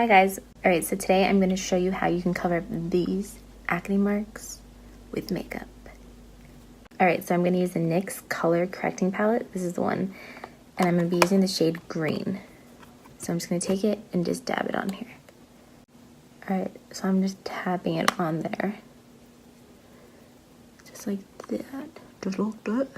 Hi guys. Alright, so today I'm going to show you how you can cover up these acne marks with makeup. Alright, so I'm going to use the NYX color correcting palette. This is the one. And I'm going to be using the shade green. So I'm just going to take it and just dab it on here. Alright, so I'm just tapping it on there. Just like that. Just like that.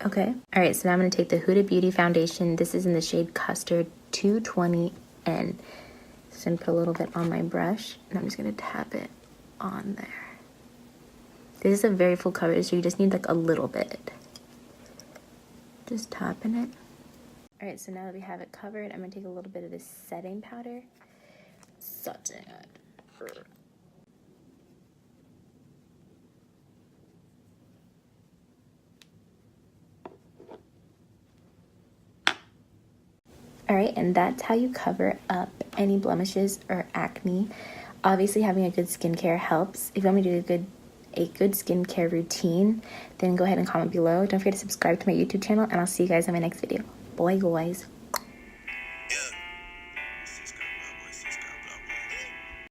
Okay. Alright, so now I'm going to take the Huda Beauty foundation. This is in the shade Custard 220N. So I'm going to put a little bit on my brush, and I'm just going to tap it on there. This is a very full coverage, so you just need like a little bit. Just tapping it. Alright, so now that we have it covered, I'm going to take a little bit of this setting powder. Setting it. Alright, and that's how you cover up any blemishes or acne. Obviously, having a good skincare helps. If you want me to do a good skincare routine, then go ahead and comment below. Don't forget to subscribe to my YouTube channel, and I'll see you guys in my next video. Bye, guys.